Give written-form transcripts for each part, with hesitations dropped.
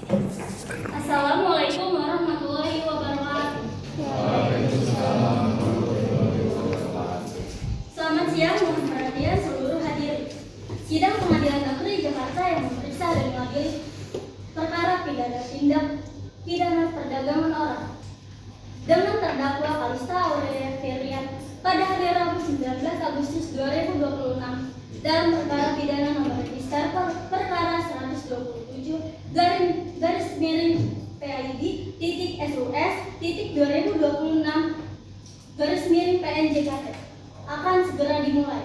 Assalamualaikum warahmatullahi wabarakatuh. Selamat siang, mohon perhatian seluruh hadirin. Sidang Pengadilan Negeri Jakarta yang memeriksa dan mengadili perkara pidana tindak pidana perdagangan orang dengan terdakwa Kalista Aurelia Ferian pada hari Rabu 19 Agustus 2026 dalam perkara pidana nomor register perkara 127 garis miring PID titik SUS titik 2026 garis miring PNJKT akan segera dimulai.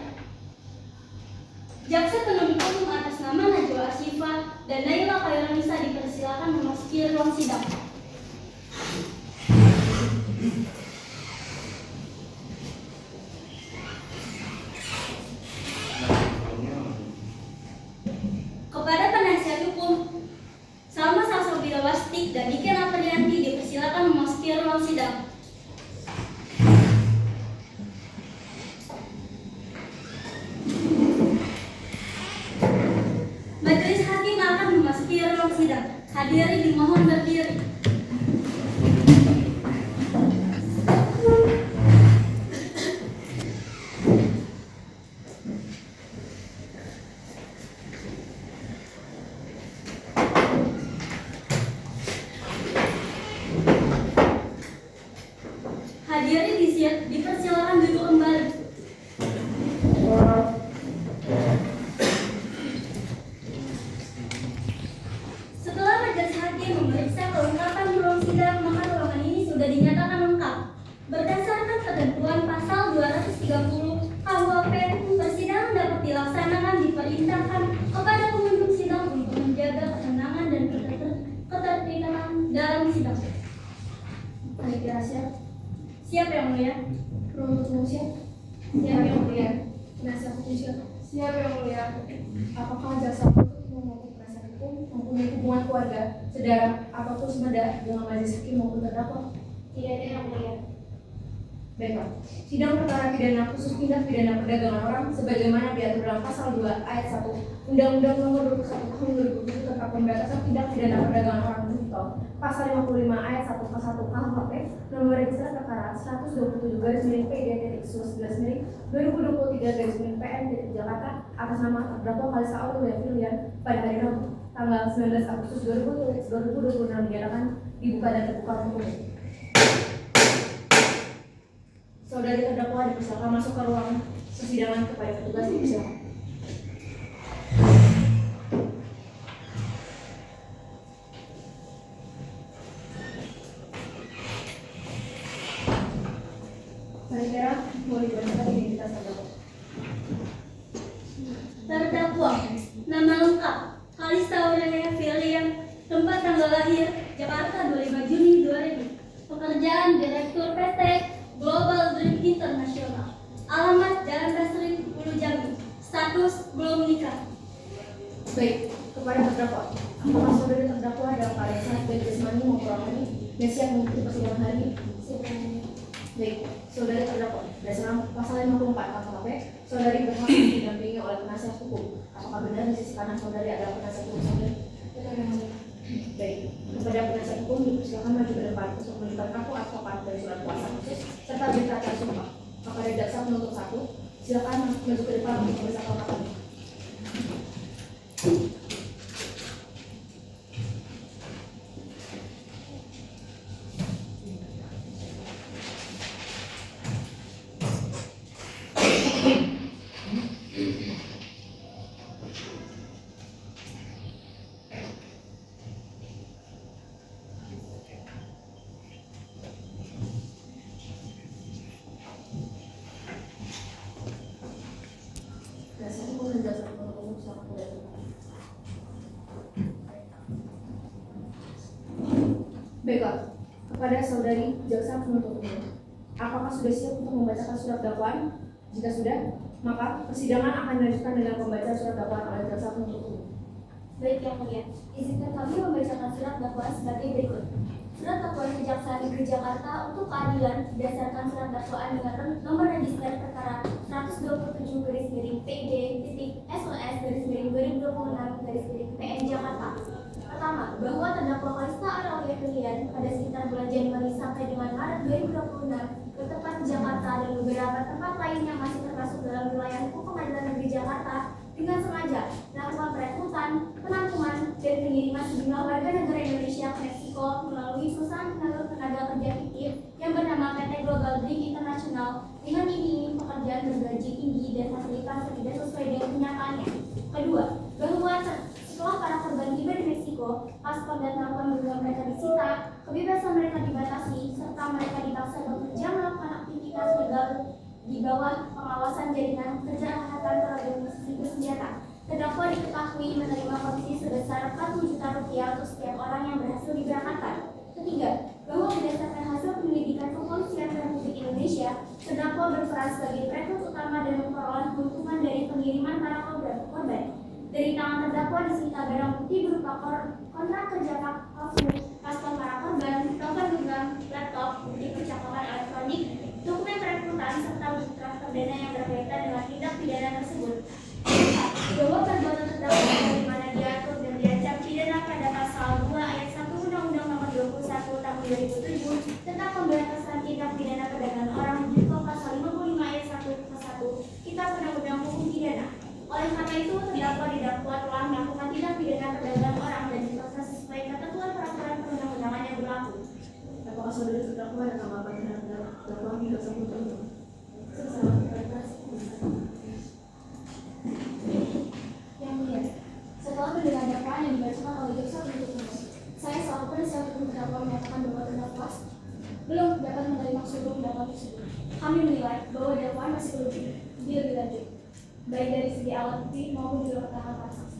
Jaksa penuntut umum atas nama Najwa Asyifa dan Naila Khairanisa dipersilakan memasuki ruang sidang. Kepada penasihat hukum Salma Salsabila-Wasti dan Niken Aprianti dipersilakan memasuki ruang sidang. Majelis hakim akan memasuki ruang sidang. Hadirin dimohon berdiri. Hadirin dipersilakan duduk kembali. Setelah majelis hakim memeriksa kelengkapan ruang sidang, maka ruangan ini sudah dinyatakan lengkap. Berdasarkan ketentuan pasal 230 KUHP, persidangan dapat dilaksanakan diperintahkan kepada pengunjung sidang untuk menjaga ketenangan dan ketertiban dalam sidang. Panitia siap. Siap yang mulia. Penuntut umum siap. Siap yang mulia. Penasihat hukum siap. Siap yang mulia. Apakah jaksa penuntut umum maupun penasihat hukum mempunyai hubungan keluarga, saudara, ataupun semeda dengan majelis hakim maupun terdakwa? Tidak ada yang mulia. Baiklah. Sidang perkara pidana khusus tindak pidana perdagangan orang sebagaimana diatur dalam pasal 2 ayat 1 Undang-Undang Nomor 21 Tahun 2007 tentang pemberantasan tindak pidana perdagangan orang digital. Pasal 55 ayat 1 ke 1 KUHP nomor register perkara 127 garis miring PD titik 11 miring 2023 garis miring PN titik Jakarta atas nama terdakwa Kalista Aurelia Ferian pada hari Rabu tanggal 19 Agustus 2026 dinyatakan dibuka dan terbuka untuk umum. Saudari terdakwa dipersilakan masuk ke ruang persidangan. Kepada petugas dipersilakan. Panitia boleh dibacakan identitas terdakwa. Terdakwa, nama lengkap Kalista Aurelia Ferian, tempat tanggal lahir Jakarta 25 Juni 2000, pekerjaan Direktur PT Global Dream International, alamat Jalan Tasrim, Hulu Jambi, status belum nikah. Baik, kepada terdakwa, apakah saudari terdakwa dalam keadaan sehat baik jasmani maupun rohani dan siap mengikuti persidangan hari ini? Baik, saudari terdakwa, berdasarkan pasal 54 KUHP, saudari berhak didampingi oleh penasihat hukum. Apakah benar di sisi kanan saudari adalah penasihat hukum saudari? Baik, kepada penasihat hukum dipersilakan maju ke depan untuk menunjukkan kartu advokat dari surat kuasa khusus serta berita acara sumpah. Kepada jaksa penuntut 1, silakan maju ke depan untuk memeriksa kelengkapan. Baiklah, kepada saudari jaksa penuntut umum, apakah sudah siap untuk membacakan surat dakwaan? Jika sudah, maka persidangan akan dilanjutkan dengan pembacaan surat dakwaan oleh jaksa penuntut umum. Baik yang mulia, izinkan kami membacakan surat dakwaan sebagai berikut. Surat dakwaan Kejaksaan Negeri Jakarta untuk keadilan berdasarkan surat dakwaan dengan nomor register perkara 127 garis miring PD titik SOS garis miring 2026 garis miring PN Jakarta. Pertama, bahwa terdakwa Maret 2026 bertempat di Jakarta dan beberapa tempat lain yang masih termasuk dalam wilayah hukum Pengadilan Negeri Jakarta dengan sengaja melakukan perekrutan, penampungan, dan pengiriman sejumlah warga negara Indonesia ke Meksiko melalui perusahaan tenaga kerja fiktif yang bernama PT Global Dream International dengan iming-iming pekerjaan bergaji tinggi dan fasilitas yang tidak sesuai dengan kenyataannya. Kedua, bahwa setelah para korban tiba di Meksiko, paspor dan telepon genggam mereka disita, kebebasan mereka dibatasi, serta mereka dipaksa bekerja melakukan aktivitas legal di bawah pengawasan jaringan kejahatan terorganisasi bersenjata. Terdakwa diketahui menerima komisi sebesar 40 juta rupiah untuk setiap orang yang berhasil diberangkatkan. Ketiga, bahwa berdasarkan hasil penyelidikan kepolisian Republik Indonesia, terdakwa berperan sebagai perekrut utama dan memperoleh keuntungan dari pengiriman para korban. Dari tangan terdakwa disita barang bukti berupa kontrak kerja palsu, paspor para korban, telepon genggam, laptop, bukti percakapan elektronik, dokumen perekrutan, serta bukti transfer dana yang berkaitan dengan tindak pidana tersebut. Bahwa perbuatan terdakwa sebagaimana diatur dan diancam pidana pada pasal 2 ayat 1 Undang-Undang Nomor 21 Tahun 2007 tentang pemberantasan tindak pidana perdagangan orang junto pasal 55 ayat 1 ke 1 Kitab Undang-Undang Hukum Pidana. Oleh karena itu, terdakwa didakwa telah melakukan tindak pidana perdagangan orang dan diproses sesuai ketentuan peraturan perundang-undangan yang berlaku. Apakah saudara terdakwa ada tanggapan terhadap dakwaan yang tersebut? Yang mulia, setelah mendengar dakwaan yang dibacakan oleh jaksa penuntut umum, saya selaku penasihat hukum terdakwa menyatakan bahwa terdakwa belum dapat menerima seluruh dakwaan tersebut. Kami menilai bahwa dakwaan masih perlu lebih lanjut, baik dari segi alat bukti maupun juga keterangan para saksi.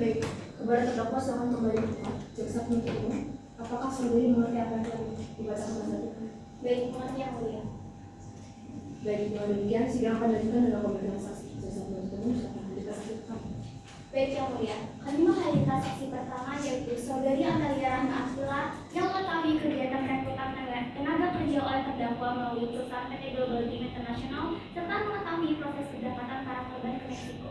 Baik, kepada terdakwa silakan kembali ke tempat. Jaksa penuntut umum, apakah saudari mengerti apa yang telah dibacakan tadi? Baik, mengerti yang mulia. Baik, dengan demikian sidang akan dilanjutkan dengan pemeriksaan saksi. Jaksa penuntut umum silakan hadirkan saksi kami. Baik yang mulia, kami menghadirkan saksi pertama yaitu saudari Amalia Rahma Afila yang mengetahui kegiatan perekrutan tenaga kerja oleh terdakwa melalui perusahaan PT Global Dream International serta mengetahui proses keberangkatan para korban ke Meksiko.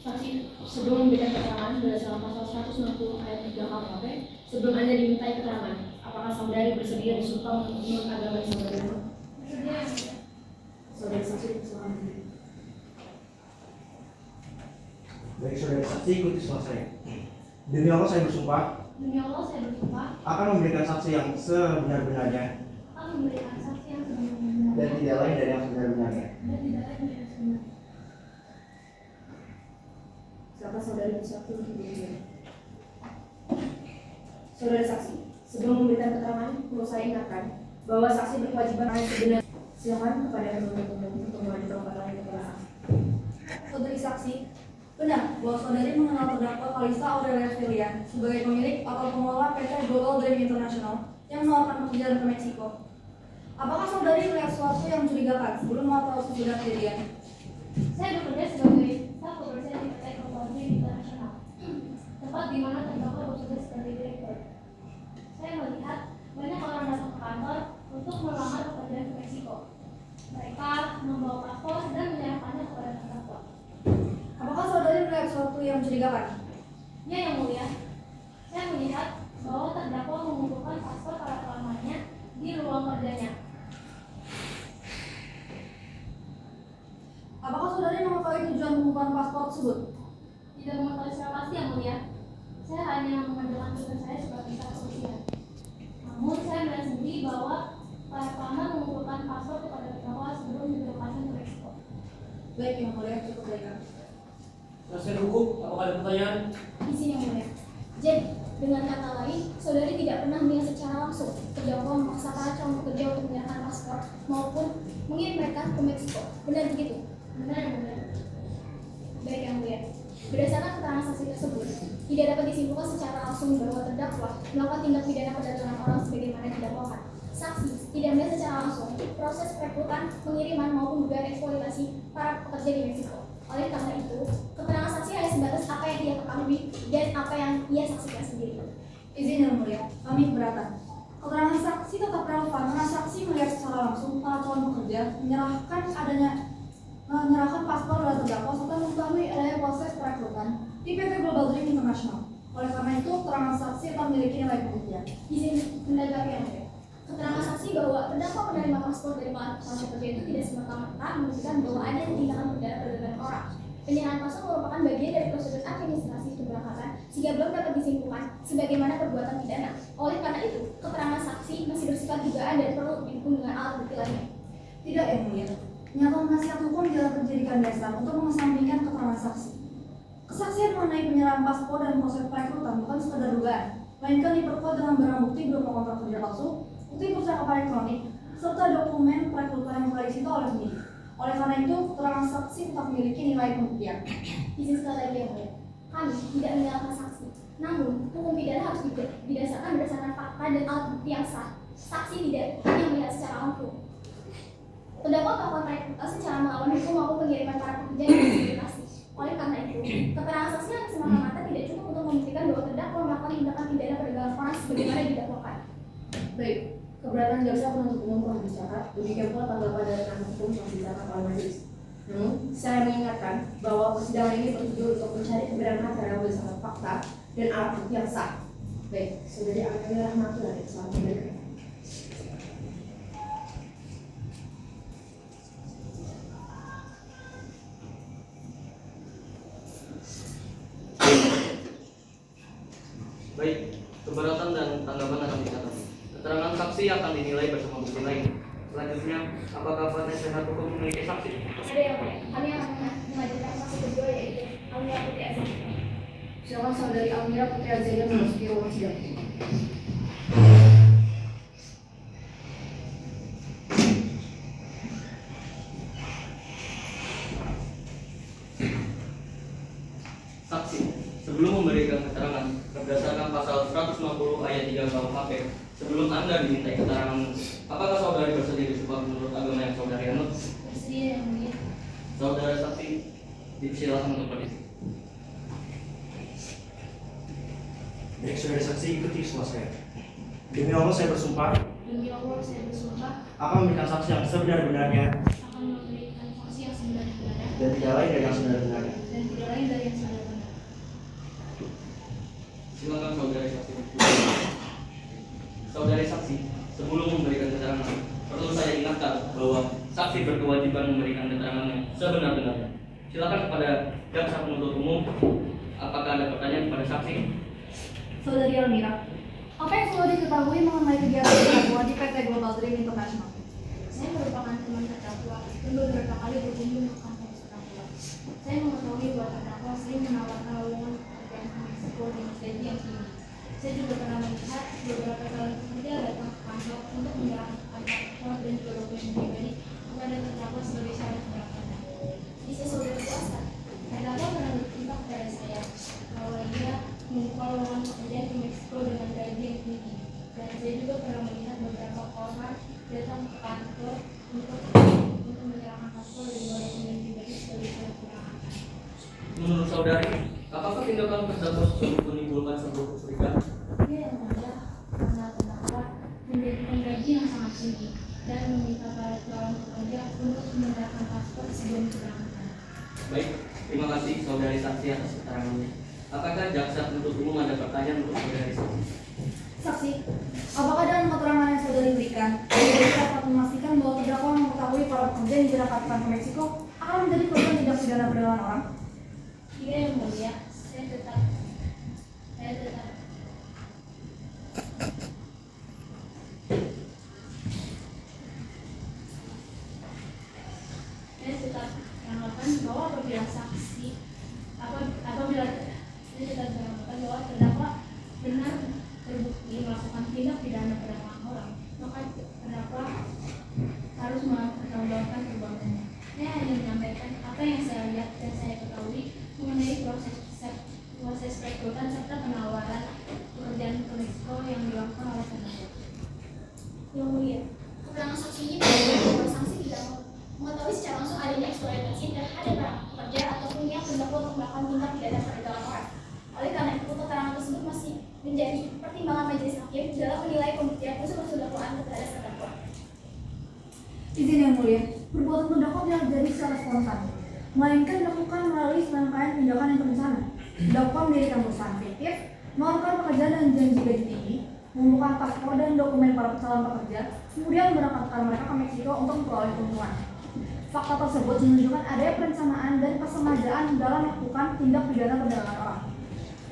Saksi, sebelum memberikan keterangan berdasarkan pasal 160 ayat 3 KUHP, sebelum Anda dimintai keterangan, apakah saudari bersedia disumpah untuk menurut agama yang saudari anut? Bersedia yang mulia. Saudari saksi, silakan. Baik, saudara saksi, ikuti suara saya. Demi Allah saya bersumpah Demi Allah saya bersumpah akan memberikan saksi yang sebenar-benarnya akan memberikan saksi yang sebenarnya dan tidak lain dari yang sebenar-benarnya. dan tidak lain dari yang sebenarnya. Silakan saudari bersaksi untuk diri. Saudari saksi, sebelum memberikan keterangan, perlu saya ingatkan bahwa saksi berkewajiban yang sebenarnya. Silakan kepada penuntut umum untuk mengajukan keterangan kepada saksi. Saudari saksi, benar bahwa saudari mengenal terdakwa Kalista Aurelia Filian sebagai pemilik atau pengelola PT Global Dream International yang menawarkan pekerjaan ke Meksiko. Apakah saudari melihat sesuatu yang mencurigakan sebelum atau sesudah kejadian? Saya bekerja sebagai staf kebersihan di PT Global Dream International, tempat di mana terdakwa bertugas sebagai direktur. Saya melihat banyak orang datang ke kantor untuk melamar pekerjaan ke Meksiko. Mereka membawa paspor dan menyerahkannya kepada terdakwa. Apakah saudari melihat sesuatu yang mencurigakan? Ya, yang mulia, saya melihat bahwa terdakwa mengumpulkan paspor para pelamarnya di ruang kerjanya. Apakah saudari mengetahui tujuan pembukaan paspor tersebut? Tidak mengetahui secara pasti, yang mulia. Saya hanya mengerjakan tugas saya sebagai staf kebersihan. Namun saya melihat sendiri bahwa para pelamar mengumpulkan paspor kepada terdakwa sebelum direlokasi ke Meksiko. Baik, yang mulia, cukup baik. Penasihat hukum, apakah ada pertanyaan? Di sini, yang mulia. Jadi, dengan kata lain, saudari tidak pernah melihat secara langsung terdakwa memaksa para calon pekerja untuk menyerahkan paspor maupun mengirim mereka ke Meksiko. Benar begitu? Benar, yang mulia. Baik, yang mulia. Berdasarkan keterangan saksi tersebut, tidak dapat disimpulkan secara langsung bahwa terdakwa melakukan tindak pidana perdagangan orang sebagaimana didakwakan. Saksi tidak melihat secara langsung proses perekrutan, pengiriman maupun dugaan eksploitasi para pekerja di Meksiko. Oleh karena itu, keterangan saksi hanya sebatas apa yang ia ketahui dan apa yang ia saksikan sendiri. Izin yang mulia, kami keberatan. Keterangan saksi tetap relevan karena saksi melihat secara langsung para calon pekerja menyerahkan paspor dan terdakwa serta mengetahui adanya proses perekrutan di PT Global Dream International. Oleh karena itu, keterangan saksi tetap memiliki nilai pembuktian. Izin menanggapi yang mulia. Keterangan saksi bahwa terdakwa menerima paspor dari para pekerja itu tidak semata-mata menunjukkan bahwa ada tindakan pidana perdagangan orang. Penyerahan paspor merupakan bagian dari prosedur administrasi keberangkatan sehingga belum dapat disimpulkan sebagaimana perbuatan pidana. Oleh karena itu, keterangan saksi masih bersifat dugaan dan perlu didukung dengan alat bukti lainnya. Tidak, Yang Mulia. Nyata nasihat hukum dapat dijadikan dasar untuk mengesampingkan keterangan saksi. Kesaksian mengenai penyerahan paspor dan proses perekrutan bukan sekadar dugaan, melainkan diperkuat dengan barang bukti berupa kontrak kerja palsu, bukti percakapan elektronik, serta dokumen perekrutan yang telah disita oleh penyidik. Oleh karena itu, keterangan saksi tetap memiliki nilai pembuktian. Izin sekali lagi yang mulia. Kami tidak menyalahkan saksi. Namun, hukum pidana harus didasarkan berdasarkan fakta dan alat bukti yang sah. Saksi tidak hanya melihat secara langsung. Terdakwa melakukan perekrutan secara melawan hukum maupun pengiriman para pekerja yang difasilitasi. Oleh karena itu, keterangan saksi yang semata-mata tidak cukup untuk membuktikan bahwa terdakwa melakukan tindakan pidana perdagangan orang sebagaimana didakwakan. Baik, keberatan jaksa penuntut umum telah dicatat, demikian pula tanggapan dari penasihat hukum telah dicatat oleh majelis. Namun, saya mengingatkan bahwa persidangan ini bertujuan untuk mencari kebenaran material berdasarkan fakta dan alat bukti yang sah. Baik, saudari Amelia Rahmatullah, selamat mendengarkan. Baik, keberatan dan tanggapan akan dicatat. Keterangan saksi akan dinilai bersama bukti lain. Selanjutnya, apakah penasihat hukum memiliki saksi? Ada yang mulia. Kami akan mengajukan saksi kedua yaitu Almira Putri Azhar. Silakan saudari Almira Putri Azhar memasuki ruang sidang. Saksi, sebelum memberikan keterangan berdasarkan pasal 150 ayat 3 KUHP, sebelum Anda dimintai keterangan, apakah saudari bersedia disumpah menurut agama yang saudari anut? Bersedia yang mulia. Saudara saksi, dipersilakan untuk berdiri. Baik, saudara saksi ikuti semua saya. Demi Allah saya bersumpah Demi Allah saya bersumpah akan memberikan saksi yang sebenar-benarnya akan memberikan saksi yang sebenar-benarnya dan tidak lain dari yang sebenar-benarnya. dan tidak lain dari yang sebenar-benarnya. Silakan saudari saksi. Saudari saksi, sebelum memberikan keterangan, perlu saya ingatkan bahwa saksi berkewajiban memberikan keterangan yang sebenar-benarnya. Silakan kepada jaksa penuntut umum, apakah ada pertanyaan kepada saksi? Saudari Almira, apa yang sudah diketahui mengenai kegiatan terdakwa di PT Global Dream International? Saya merupakan teman terdakwa dan beberapa kali berkunjung ke kantor terdakwa. Saya mengetahui bahwa terdakwa sering menawarkan lowongan pekerjaan ke Meksiko dengan gaji yang tinggi. Saya juga pernah melihat beberapa calon pekerja datang ke kantor untuk menyerahkan paspor dan juga dokumen pribadi kepada terdakwa sebagai syarat keberangkatan. Di sisi saudara kuasa, terdakwa pernah bercerita kepada saya bahwa dia membuka lowongan pekerjaan ke Meksiko dengan gaji yang tinggi. Dan saya juga pernah melihat beberapa orang datang ke kantor untuk menyerahkan paspor dan juga dokumen pribadi sebagai syarat keberangkatan. Menurut saudari, apakah tindakan terdakwa tersebut menimbulkan sebuah kecurigaan? Dia yang mulia karena terdakwa memberikan gaji yang sangat tinggi dan meminta para calon pekerja untuk menyerahkan paspor sebelum keberangkatan. Baik, terima kasih saudari saksi atas keterangannya. Apakah jaksa penuntut umum ada pertanyaan untuk saudari saksi? Saksi, apakah dengan keterangan yang sudah diberikan, saudari dapat memastikan bahwa terdakwa mengetahui para pekerja yang diberangkatkan ke Meksiko akan menjadi korban tindak pidana perdagangan orang? Dia yang mulia, saya tetap beranggapan bahwa apabila terdakwa benar terbukti melakukan tindak pidana perdagangan orang, maka terdakwa harus mempertanggungjawabkan perbuatannya. Saya hanya menyampaikan apa yang saya lihat dan saya ketahui mengenai proses perekrutan serta penawaran pekerjaan ke Meksiko yang dilakukan oleh terdakwa. Yang mulia, keterangan saksi ini bahwa saksi tidak mengetahui secara langsung adanya eksploitasi terhadap para pekerja ataupun yang terdakwa untuk melakukan tindak pidana perdagangan orang. Oleh karena itu, keterangan tersebut masih menjadi pertimbangan majelis hakim dalam menilai pembuktian unsur terdakwa tidak terjadi secara spontan, melainkan dilakukan melalui serangkaian tindakan yang terencana. Terdakwa mendirikan perusahaan fiktif, melakukan pekerjaan dan janji gaji tinggi, mengumpulkan paspor dan dokumen para calon pekerja, kemudian memberangkatkan mereka ke Meksiko untuk memperoleh keuntungan. Fakta tersebut menunjukkan adanya perencanaan dan kesengajaan dalam melakukan tindak pidana perdagangan orang.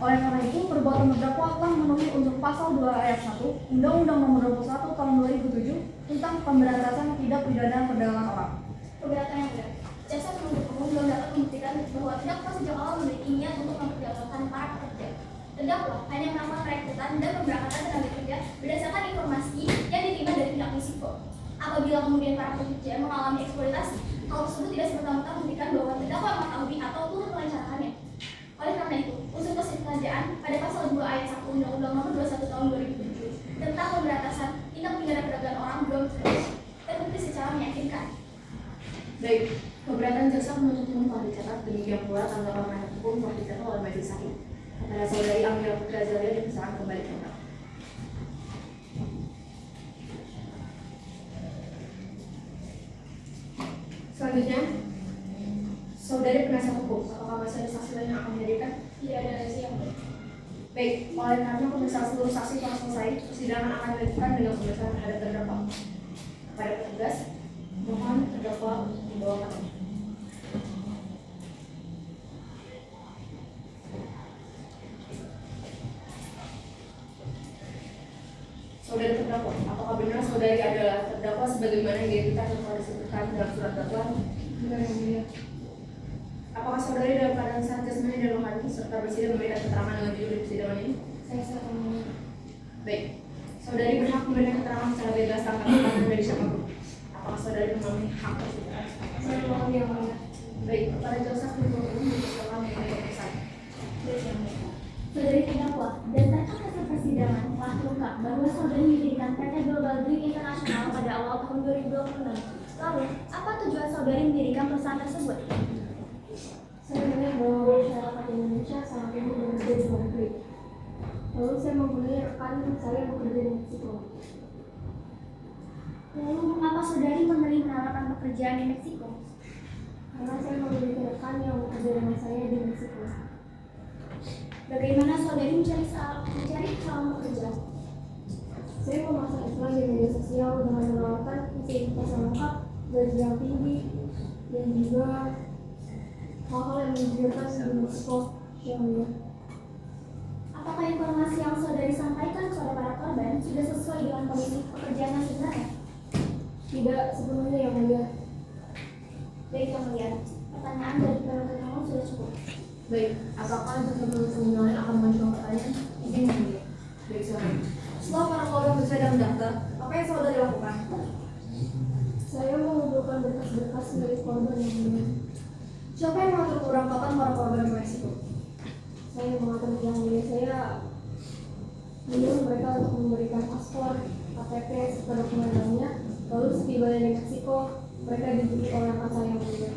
Oleh karena itu, perbuatan terdakwa telah memenuhi unsur pasal 2 ayat 1 Undang-Undang Nomor 21 Tahun 2007 tentang pemberantasan tindak pidana perdagangan orang. Keberatan yang benar. Jaksa penuntut umum belum dapat membuktikan bahwa terdakwa sejak awal memiliki niat untuk memperdagangkan para pekerja. Terdakwa hanya melakukan perekrutan dan pemberangkatan tenaga kerja berdasarkan informasi yang diterima dari pihak Meksiko. Apabila kemudian para pekerja mengalami eksploitasi, hal tersebut tidak serta-merta membuktikan bahwa terdakwa mengetahui atau turut merencanakannya. Oleh karena itu, unsur kesengajaan pada pasal 2 ayat 1 Undang-Undang Nomor 21 Tahun 2007 tentang pemberantasan tindak pidana perdagangan orang belum terbukti secara meyakinkan. Baik, keberatan jaksa penuntut umum telah dicatat, demikian pula tanggapan penasihat hukum telah dicatat oleh majelis hakim. Kepada saudari Amira Putri Azalia dipersilakan kembali ke tempat. Selanjutnya, saudari penasihat hukum, apakah masih ada saksi lain yang akan dihadirkan? Tidak ada resi yang Baik, oleh karena pemeriksaan seluruh saksi telah selesai, persidangan akan dilanjutkan dengan pemeriksaan terhadap terdakwa. Kepada petugas, mohon terdakwa untuk membawakan. Saudari terdakwa, apakah benar saudari adalah terdakwa sebagaimana identitas yang telah disebutkan dalam surat dakwaan? Benar yang mulia. Apakah saudari dalam keadaan sehat jasmani dan rohani serta bersedia memberikan keterangan dengan jujur di persidangan ini? Saya siap yang mulia. Baik, saudari berhak memberikan keterangan secara bebas tanpa tekanan dari siapapun. Apakah saudari memenuhi hak tersebut? Saya mohon yang mulia. Baik, kepada jaksa penuntut umum dipersilakan mengenai pemeriksaan. Saudari terdakwa, berdasarkan hasil persidangan telah terungkap bahwa saudari mendirikan PT Global Drink International pada awal tahun 2026. Lalu, apa tujuan saudari mendirikan perusahaan tersebut? Saya melihat bahwa masyarakat Indonesia sangat ingin bekerja di luar negeri. Lalu saya mempunyai rekan saya bekerja di Meksiko. Lalu, mengapa saudari memilih menawarkan pekerjaan di Meksiko? Karena saya memiliki rekan yang bekerja dengan saya di Meksiko. Bagaimana saudari mencari calon pekerja? Saya memasang iklan di media sosial dengan menawarkan fasilitas yang lengkap, gaji yang tinggi, dan juga hal-hal yang menunjukkan di Meksiko yang mulia. Apakah informasi yang saudari sampaikan kepada para korban sudah sesuai dengan kondisi pekerjaan yang sebenarnya? Tidak sepenuhnya yang mulia. Baik yang mulia, pertanyaan dari penuntut umum sudah cukup. Baik, apakah jaksa penuntut umum yang lain akan mengajukan pertanyaan? Izin yang mulia. Baik, silakan. Setelah para korban bersedia dan mendaftar, apa yang saudari lakukan? Saya mengumpulkan berkas-berkas milik korban yang mulia. Siapa yang mengatur keberangkatan para korban ke Meksiko? Saya mengatur yang mulia. Saya menyuruh mereka untuk memberikan paspor, KTP, serta dokumen lainnya. Lalu setibanya di Meksiko, mereka dijemput oleh rekan saya yang mulia.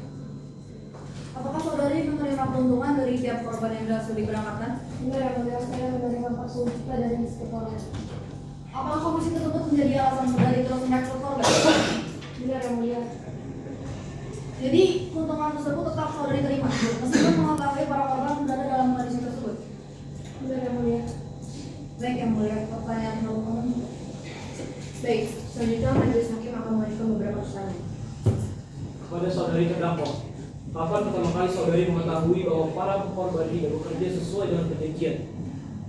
Apakah saudari menerima keuntungan dari tiap korban yang berhasil diberangkatkan? Benar yang mulia, saya menerima 40 juta dari sekolah. Apakah komisi tersebut menjadi alasan saudari terus merekrut korban? Benar yang mulia. Jadi keuntungan tersebut tetap saudari terima, meskipun mengetahui para korban berada dalam kondisi tersebut. Benar yang mulia. Baik yang mulia, pertanyaan penuntut umum. Baik, selanjutnya majelis hakim akan mengajukan beberapa pertanyaan. Kepada saudari terdakwa, kapan pertama kali saudari mengetahui bahwa para korban ini bekerja sesuai dengan perjanjian?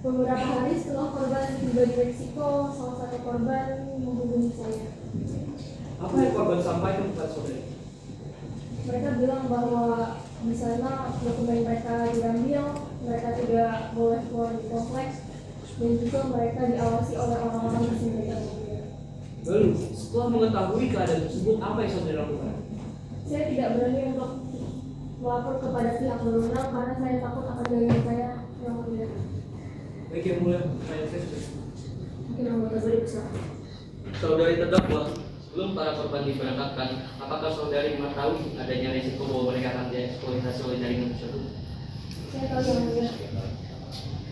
Beberapa hari setelah korban tiba di Meksiko, salah satu korban menghubungi saya. Apa yang korban sampaikan kepada saudari? Mereka bilang bahwa di sana dokumen mereka diambil, mereka tidak boleh keluar di kompleks, dan juga mereka diawasi oleh orang-orang di sini. Lalu, setelah mengetahui keadaan tersebut, apa yang saudari lakukan? Saya tidak berani untuk melapor kepada pihak berwenang karena saya takut akan jaringan saya yang tidak. Baik yang mulia, pertanyaan saya sudah. Mungkin anggota beri persilakan. Saudari terdakwa, sebelum para korban diberangkatkan, apakah saudari mengetahui adanya risiko bahwa mereka akan dieksploitasi oleh jaringan tersebut? Saya tahu yang mulia.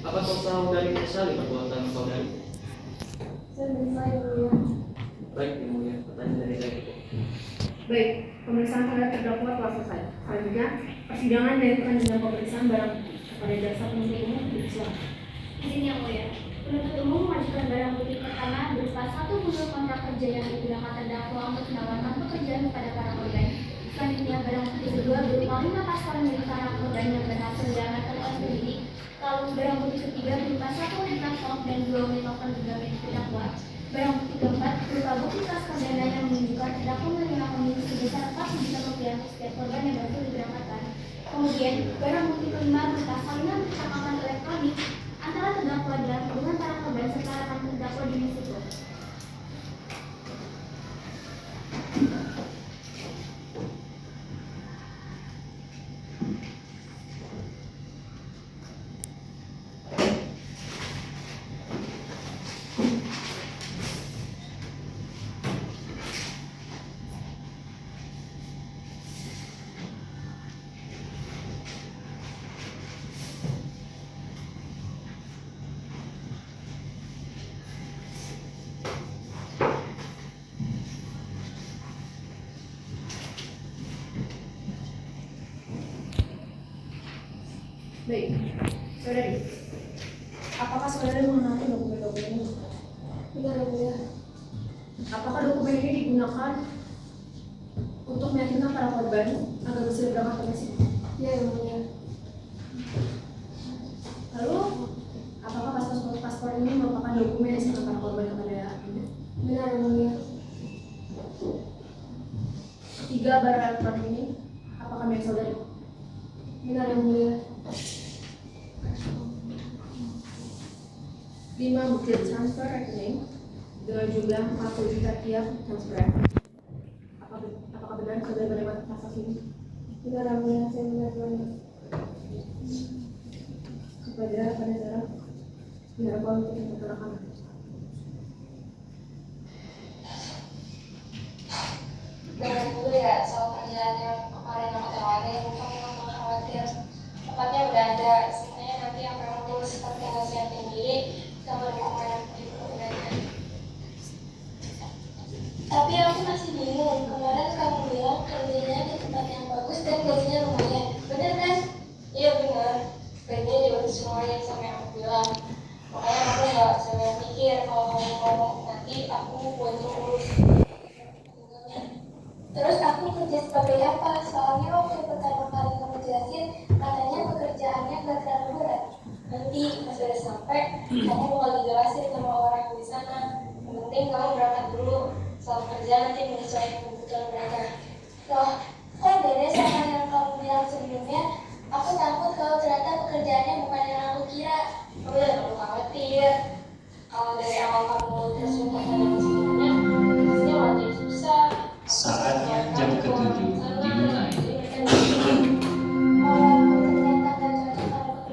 Apakah saudari menyesali perbuatan saudari? Saya menyesal yang mulia. Baik yang mulia, pertanyaan dari saya. Baik, pemeriksaan terhadap terdakwa telah selesai. Selanjutnya, persidangan dilanjutkan dengan pemeriksaan barang bukti. Kepada jaksa penuntut umum, dipersilakan. Izin yang mulia, penuntut umum mengajukan barang bukti pertama berupa 1 buku kontrak kerja yang digunakan terdakwa untuk menawarkan pekerjaan kepada para korban. Selanjutnya, barang bukti kedua berupa 5 paspor milik para korban yang berhasil diamankan oleh penyidik. Lalu, barang bukti ketiga berupa 1 unit laptop dan 2 unit token juga milik terdakwa. Barang bukti keempat berupa bukti transport dana yang menunjukkan terdakwa menerima komisi sebesar 4 juta rupiah untuk setiap korban yang berhasil diberangkatkan. Kemudian, barang bukti kelima berupa salinan percakapan elektronik antara terdakwa dengan para korban serta rekan terdakwa di Meksiko. Baik, saudari, apakah saudari mengenali dokumen-dokumen ini? Benar yang mulia. Apakah dokumen ini digunakan untuk meyakinkan para korban agar bisa berangkat ke Meksiko? Ya yang mulia. Lalu, apakah paspor ini merupakan dokumen yang diserahkan para korban kepada Anda? Benar yang mulia. Ketiga, barang elektronik ini, apakah milik saudari? Benar yang mulia. 5 bukti transfer rekening dengan jumlah 40 juta tiap transfer. Apakah benar saudari menerima transaksi ini? Benar yang mulia, saya benar-benar. Kepada saudara, benar apa untuk memperkenalkan? Dengan dulu ya soal kerjaan yang kemarin aku tawarin, kamu nggak perlu khawatir. Tempatnya udah ada, sebenarnya nanti yang perlu seperti hasil tinggi sama dokumen di dokumennya. Tapi aku masih bingung. Kemarin kamu bilang kerjanya di tempat yang bagus dan gajinya lumayan, bener kan? Iya bener. Gajinya juga sesuai sama yang aku bilang. Makanya aku nggak sebenarnya mikir kalau kamu mau nanti aku bantu urus. Terus aku kerja sebagai apa? Soalnya waktu pertama kali kamu jelasin, katanya pekerjaannya gak terlalu berat. Nanti pas udah sampai, kamu bakal dijelasin sama orang di sana. Yang penting kamu berangkat dulu. Soal kerja nanti menyesuaikan kebutuhan mereka. Loh, kok beda sama yang kamu bilang sebelumnya? Aku takut kalau ternyata pekerjaannya bukan yang aku kira. Kamu udah perlu khawatir. Kalau dari awal kamu tersumpah sama sebelumnya, pastinya malah jadi susah. Saatnya jam ke-7 dimulai.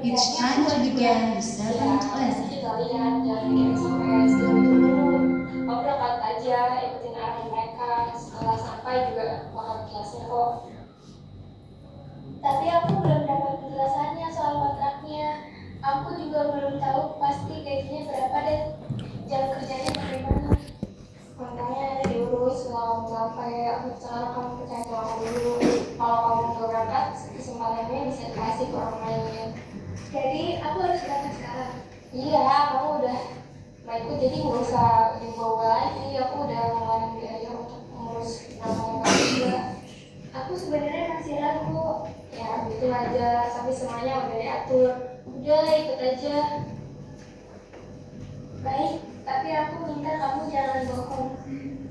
It's time to begin the seventh lesson. Kalian jangan bikin sampai sebelum dulu. Kamu berangkat aja, ikutin arahan mereka. Setelah sampai juga bakal jelasin kok. Tapi aku belum dapat penjelasannya soal kontraknya. Aku juga belum tahu pasti gajinya berapa dan jam kerjanya bagaimana. Makanya ada diurus kalau sampai aku sekarang kamu percaya sama aku dulu. Kalau kamu mau berangkat, kesempatannya bisa dikasih ke orang lain. Jadi aku harus berangkat sekarang. Iya, kamu udah mau ikut jadi nggak usah dibawa lagi. Aku udah ngeluarin biaya untuk mengurus namanya kamu juga. Aku sebenarnya masih ragu. Ya gitu aja, tapi semuanya udah diatur. Udah ikut aja. Baik, tapi aku minta kamu jangan bohong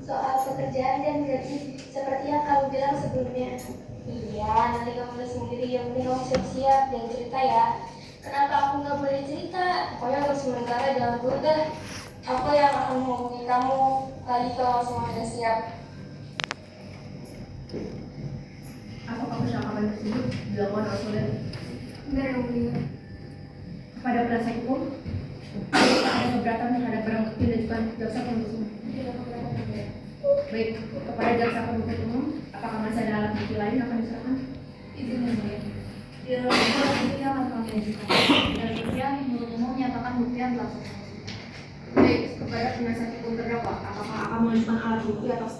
soal pekerjaan dan gaji seperti yang kamu bilang sebelumnya. Iya, nanti kamu lihat sendiri. Yang penting kamu siap-siap dan cerita ya. Kenapa aku nggak boleh cerita? Pokoknya untuk sementara jangan dulu dah. Aku yang akan menghubungi kamu kali kalau semua sudah siap. Apakah percakapan tersebut dilakukan oleh saudari? Benar yang mulia. Kepada penasihat hukum, ada keberatan terhadap barang bukti dan juga jaksa penuntut umum. Tidak keberatan yang mulia. Baik, kepada jaksa penuntut umum, apakah masih ada alat bukti lain yang akan diserahkan? Izin yang mulia. Di dalam alat bukti yang akan kami ajukan. Dan demikian, menurut umum menyatakan bukti yang telah selesai. Baik, kepada penasihat hukum terdakwa, apakah akan mengajukan alat bukti atau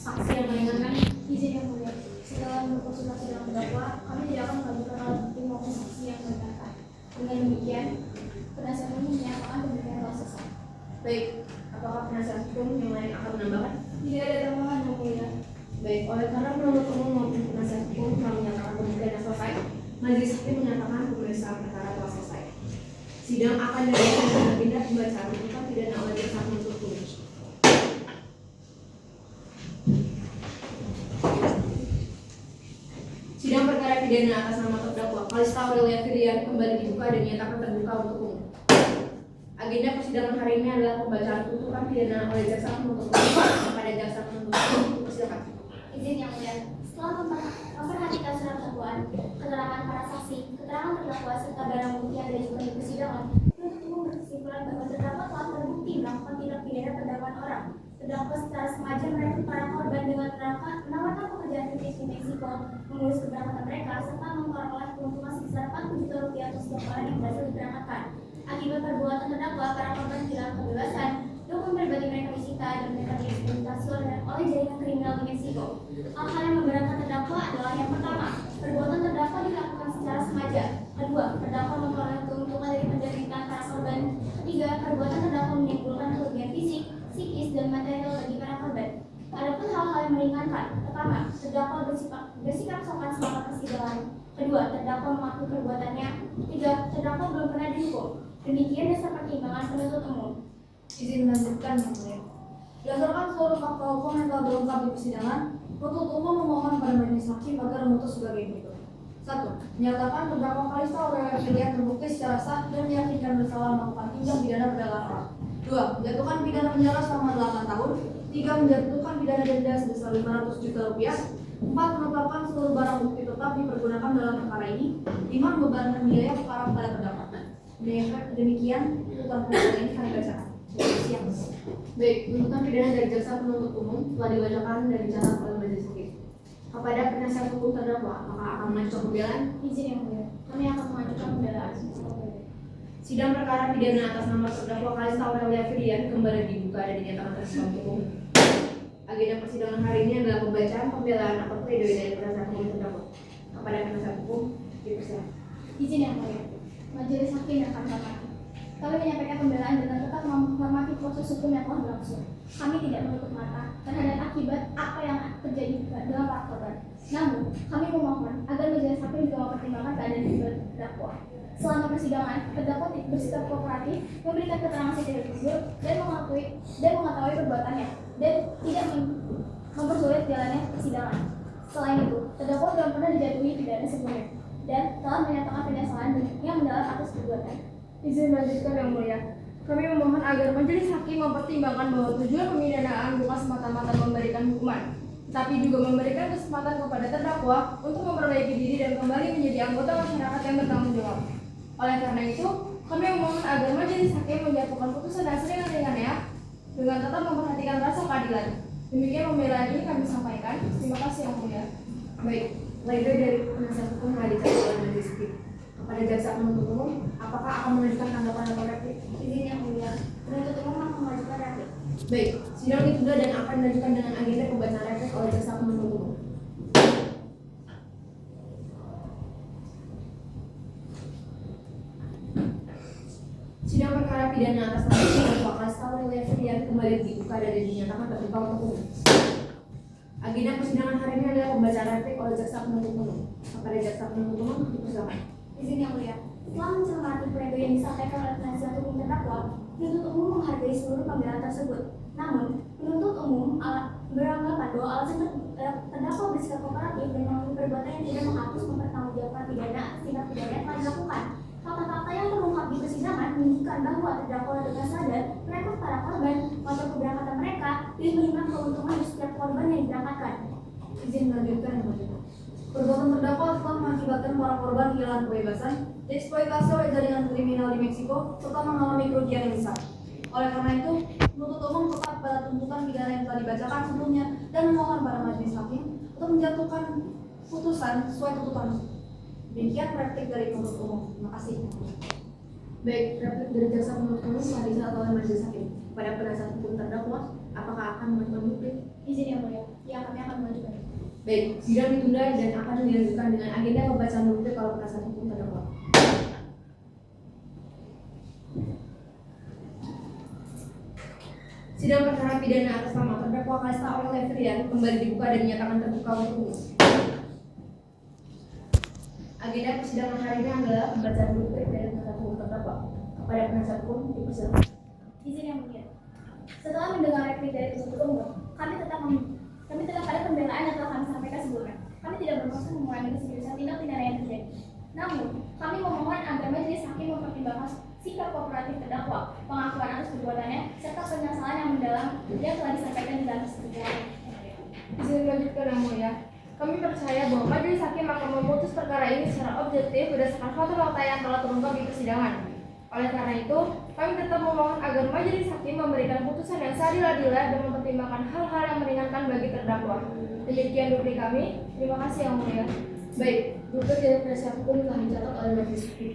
saksi yang meringankan. Izin yang mulia, setelah berkonsultasi dengan terdakwa, kami tidak akan mengajukan alat bukti maupun saksi yang meringankan. Dengan demikian, penasihat hukum menyatakan pemberian telah selesai. Baik, apakah penasihat hukum yang lain akan menambahkan? Tidak ada tambahan yang mulia. Baik, oleh karena penuntut umum maupun penasihat hukum telah menyatakan pembuktian yang selesai, majelis hakim menyatakan pemeriksaan perkara telah selesai. Sidang akan dilakukan dengan agenda pembacaan tuntutan pidana oleh jaksa penuntut umum. Sidang perkara pidana atas nama terdakwa Kalista Aurelia Firian kembali dibuka dan dinyatakan terbuka untuk umum. Agenda persidangan hari ini adalah pembacaan tuntutan pidana oleh jaksa penuntut umum kepada jaksa penuntut umum. Silakan. Izin yang mulia, setelah memperhatikan surat dakwaan, keterangan para saksi, keterangan terdakwa serta barang bukti yang diajukan di persidangan, penuntut umum berkesimpulan bahwa terdakwa telah terbukti melakukan tindak pidana perdagangan orang. Terdakwa secara sengaja merekrut para korban dengan menawarkan pekerjaan fiktif di Meksiko, mengurus keberangkatan mereka, serta memperoleh keuntungan sebesar 40 juta rupiah untuk setiap orang yang berhasil diberangkatkan. Akibat perbuatan terdakwa, para korban kehilangan kebebasan, dokumen pribadi mereka disita dan mereka dieksploitasi oleh jaringan kriminal di Meksiko. Hal-hal yang memberatkan terdakwa adalah yang pertama, perbuatan terdakwa dilakukan secara sengaja. Kedua, terdakwa memperoleh keuntungan dari penderitaan para korban. Ketiga, perbuatan terdakwa menimbulkan kerugian fisik, psikis, dan material bagi para korban. Adapun hal-hal yang meringankan, pertama, terdakwa bersikap sopan selama persidangan. Kedua, terdakwa mengakui perbuatannya. Ketiga, terdakwa belum pernah dihukum. Demikian dasar pertimbangan penuntut umum. Izin melanjutkan yang mulia. Berdasarkan seluruh fakta hukum yang telah terungkap di persidangan, penuntut umum memohon pada majelis hakim agar memutus sebagai berikut. 1. Menyatakan terdakwa Kalista Aurelia Firian terbukti secara sah dan meyakinkan bersalah melakukan tindak pidana perdagangan orang. 2. Menjatuhkan pidana penjara selama 8 tahun. 3. Menjatuhkan pidana denda sebesar 500 juta rupiah. 4. Menetapkan seluruh barang bukti tetap dipergunakan dalam perkara ini. 5. Membebankan biaya perkara kepada terdakwa. Demikian tuntutan pidana ini kami bacakan. Siap. Baik, tuntutan pidana dari jaksa penuntut umum telah dibacakan dan dicatat oleh majelis hakim. Kepada penasihat hukum terdakwa, apakah akan mengajukan pembelaan? Izin yang mulia, kami akan mengajukan pembelaan. Sidang perkara pidana atas nama terdakwa Kalista Aurelia Firian kembali dibuka dan dinyatakan terbuka untuk umum. Agenda persidangan hari ini adalah pembacaan pembelaan atau pledoi dari penasihat hukum terdakwa. Kepada penasihat hukum, dipersilakan. Izin yang mulia, majelis hakim yang akan menghormati. Kami menyampaikan pembelaan dengan tetap menghormati proses hukum yang telah berlangsung. Kami tidak menutup mata terhadap akibat apa yang terjadi dalam para korban. Namun, kami memohon agar majelis hakim juga mempertimbangkan keadaan terdakwa. Selama persidangan, terdakwa bersikap kooperatif, memberikan keterangan secara jujur dan mengetahui perbuatannya dan tidak mempersulit jalannya persidangan. Selain itu, terdakwa belum pernah dijatuhi pidana sebelumnya dan telah menyatakan penyesalan yang mendalam atas perbuatan. Izin melanjutkan yang mulia. Kami memohon agar majelis hakim mempertimbangkan bahwa tujuan pemidanaan bukan semata-mata memberikan hukuman, tapi juga memberikan kesempatan kepada terdakwa untuk memperbaiki diri dan kembali menjadi anggota masyarakat yang bertanggung jawab. Oleh karena itu, kami memohon agar majelis hakim menjatuhkan putusan yang seringan-ringannya dengan tetap memperhatikan rasa keadilan. Demikian pembelaan ini kami sampaikan. Terima kasih yang mulia. Baik, pledoi dari penasihat hukum telah dicatat oleh majelis hakim. Kepada jaksa penuntut umum, apakah akan mengajukan tanggapan atau replik? Izin yang mulia, penuntut umum akan mengajukan replik. Baik, sidang ditunda dan akan dilanjutkan dengan agenda pembacaan replik oleh jaksa penuntut umum. Sidang perkara pidana atas nama terdakwa Kalista Aurelia Firian kembali dibuka dan dinyatakan terbuka untuk umum. Agenda persidangan hari ini adalah pembacaan replik oleh jaksa penuntut umum. Kepada jaksa penuntut umum, dipersilakan. Izin yang mulia, setelah mencermati pledoi yang disampaikan oleh penasihat hukum terdakwa, penuntut umum menghargai seluruh pembelaan tersebut. Namun, penuntut umum beranggapan bahwa alasan terdakwa bersikap kooperatif dan mengakui perbuatan yang tidak menghapus mempertanggungjawabkan pidana atas tindak pidana yang telah dilakukan. Fakta-fakta yang terungkap di persidangan menunjukkan bahwa terdakwa dengan sadar merekrut para korban, mengatur keberangkatan mereka, dan menyimpan keuntungan di setiap korban yang diberangkatkan. Izin melanjutkan yang mulia. Perbuatan terdakwa telah mengakibatkan para korban kehilangan kebebasan, dieksploitasi oleh jaringan kriminal di Meksiko, serta mengalami kerugian yang besar. Oleh karena itu, penuntut umum tetap pada tuntutan pidana yang telah dibacakan sebelumnya dan memohon para majelis hakim untuk menjatuhkan putusan sesuai tuntutan. Demikian replik dari penuntut umum. Terima kasih. Baik, replik dari jaksa penuntut umum telah dicatat oleh majelis hakim. Kepada penasihat hukum terdakwa, apakah akan mengajukan bukti? Izin yang mulia, ya kami akan mengajukan. Baik, sidang ditunda dan akan dilanjutkan dengan agenda pembacaan buku kalau penasihat hukum terdakwa. Sidang perkara pidana atas nama terdakwa Kalista Aurel Leverian kembali dibuka dan dinyatakan terbuka untuk umum. Agenda persidangan hari ini adalah pembacaan buku dari penasihat hukum terdakwa. Kepada penasihat hukum dipersilakan. Izin yang mulia. Setelah mendengar replik dari penuntut umum, kami telah pada pembelaan yang telah kami sampaikan sebelumnya. Kami tidak bermaksud mengurangi keseriusan tindak pidana yang terjadi. Namun, kami memohon agar majelis hakim mempertimbangkan sikap kooperatif terdakwa, pengakuan atas perbuatannya, serta penyesalan yang mendalam yang telah disampaikan di dalam persidangan. Izin melanjutkan yang mulia. Kami percaya bahwa majelis hakim akan memutus perkara ini secara objektif berdasarkan fakta-fakta yang telah terungkap di persidangan. Oleh karena itu, kami tetap memohon agar majelis hakim memberikan putusan yang seadil-adilnya dan mempertimbangkan hal-hal yang meringankan bagi terdakwa. Demikian duplik kami. Terima kasih yang mulia. Baik, duplik dari penasihat hukum telah dicatat oleh majelis hakim.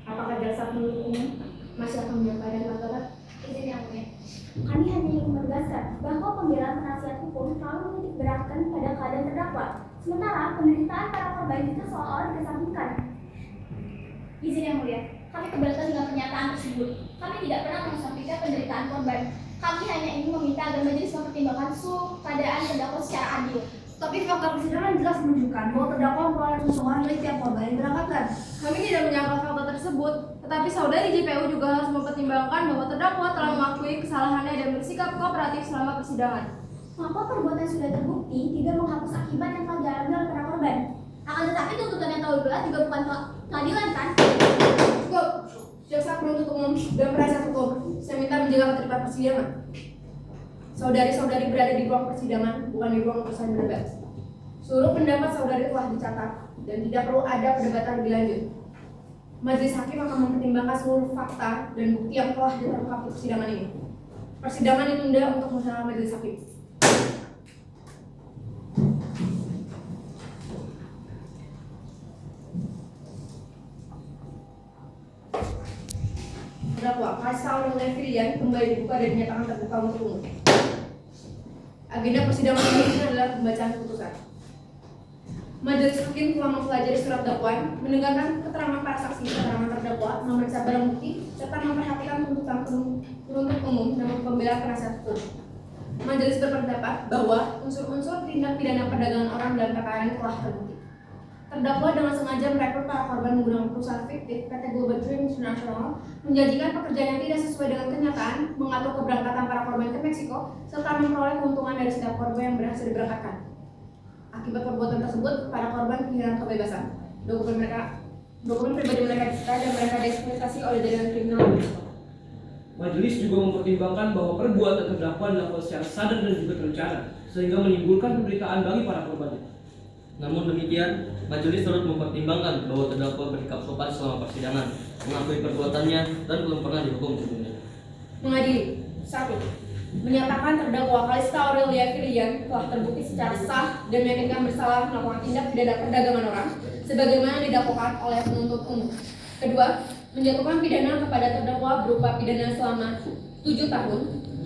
Apakah jaksa penuntut umum masih akan menyampaikan materi? Izin yang mulia. Kami hanya ingin menegaskan bahwa pembelaan penasihat hukum selalu menitik beratkan pada keadaan terdakwa, sementara penderitaan para korban itu seolah-olah dikesampingkan. Izin yang mulia, kami keberatan dengan pernyataan tersebut. Kami tidak pernah mengesampingkan penderitaan korban. Kami hanya ingin meminta agar majelis mempertimbangkan seluruh keadaan terdakwa secara adil. Tapi fakta persidangan jelas menunjukkan bahwa terdakwa memperoleh keuntungan dari tiap korban yang diberangkatkan. Kami tidak menyangkal fakta tersebut, tetapi saudari JPU juga harus mempertimbangkan bahwa terdakwa telah mengakui kesalahannya dan bersikap kooperatif selama persidangan. Maka perbuatan sudah terbukti tidak menghapus akibat yang telah dialami oleh para korban. Akan tetapi tuntutan yang terlalu berat juga bukan keadilan, kan? Cukup, jaksa penuntut umum dan penasihat hukum, saya minta menjaga ketertiban persidangan. Saudari-saudari berada di ruang persidangan, bukan di ruang urusan berdebat. Seluruh pendapat saudari telah dicatat dan tidak perlu ada perdebatan lebih lanjut. Majelis hakim akan mempertimbangkan seluruh fakta dan bukti yang telah terungkap di persidangan ini. Persidangan ditunda untuk masalah majelis hakim. Terdakwa Kalista Aurel Leverian kembali dibuka dan dinyatakan terbuka untuk umum. Agenda persidangan kali ini adalah pembacaan putusan. Majelis hakim telah mempelajari surat dakwaan, mendengarkan keterangan para saksi, keterangan terdakwa, memeriksa barang bukti, serta memperhatikan tuntutan penuntut umum dan pembelaan penasihat hukum. Majelis berpendapat bahwa unsur-unsur tindak pidana perdagangan orang dalam perkara ini telah terbukti. Terdakwa dengan sengaja merekrut para korban menggunakan perusahaan fiktif PT Global Dream International, menjanjikan pekerjaan yang tidak sesuai dengan kenyataan, mengatur keberangkatan para korban ke Meksiko, serta memperoleh keuntungan dari setiap korban yang berhasil diberangkatkan. Akibat perbuatan tersebut, para korban kehilangan kebebasan. Dokumen pribadi mereka disita dan mereka dieksploitasi oleh jaringan kriminal Meksiko. Majelis juga mempertimbangkan bahwa perbuatan terdakwa dilakukan secara sadar dan juga terencana, sehingga menimbulkan penderitaan bagi para korbannya. Namun demikian, majelis turut mempertimbangkan bahwa terdakwa bersikap sopan selama persidangan, mengakui perbuatannya dan belum pernah dihukum sebelumnya. Mengadili 1. Menyatakan terdakwa Kalista Aurel Leverian telah terbukti secara sah dan meyakinkan bersalah melakukan tindak pidana perdagangan orang sebagaimana didakwakan oleh penuntut umum. Kedua, menjatuhkan pidana kepada terdakwa berupa pidana selama 7 tahun.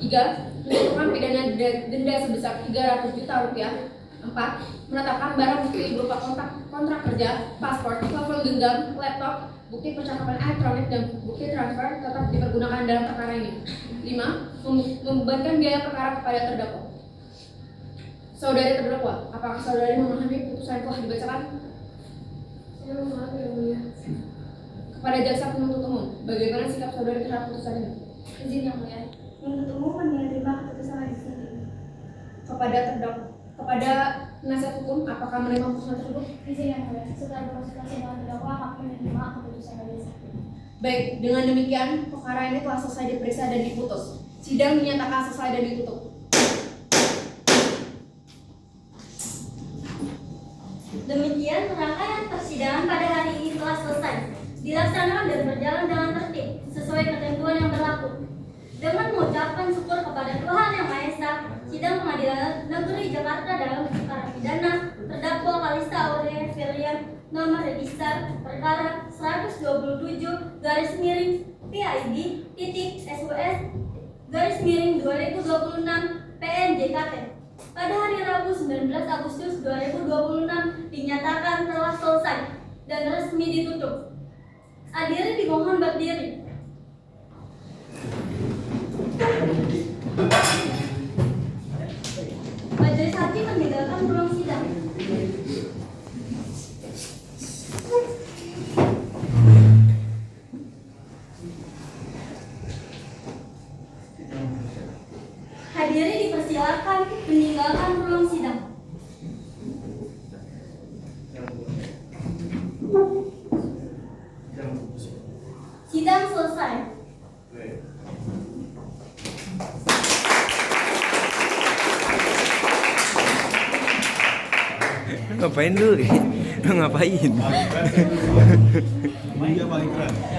3. Menjatuhkan pidana denda sebesar 300 juta rupiah. 4. Menetapkan barang bukti berupa kontrak kerja, paspor, telepon genggam, laptop, bukti percakapan elektronik dan bukti transfer tetap dipergunakan dalam perkara ini. 5. Membebankan biaya perkara kepada terdakwa. Saudari terdakwa, apakah saudari memahami putusan yang telah dibacakan? Saya memahami, yang mulia. Kepada jaksa penuntut umum, bagaimana sikap saudari terhadap putusan ini? Izin yang mulia. Penuntut umum menerima keputusan majelis hakim. Kepada penasihat hukum, apakah menerima putusan tersebut? Izin yang mulia. Setelah berkonsultasi dengan terdakwa, kami menerima keputusan majelis hakim. Baik, dengan demikian perkara ini telah selesai diperiksa dan diputus. Sidang dinyatakan selesai dan ditutup. Demikian rangkaian persidangan pada hari ini telah selesai, dilaksanakan dan berjalan dengan tertib sesuai ketentuan yang berlaku. Dengan mengucapkan syukur kepada Tuhan Yang Maha Esa, sidang Pengadilan Negeri Jakarta dalam perkara pidana terdakwa Kalista Aurel Leverian nomor register perkara 127/PID.SUS/2026 PNJKT pada hari Rabu 19 Agustus 2026 dinyatakan telah selesai dan resmi ditutup. Hadirin dimohon berdiri. Majelis hakim meninggalkan ruang sidang. Hadirin dipersilakan meninggalkan ruang sidang. Sidang selesai. Ngapain dulu? Ngapain? Dia paling keren.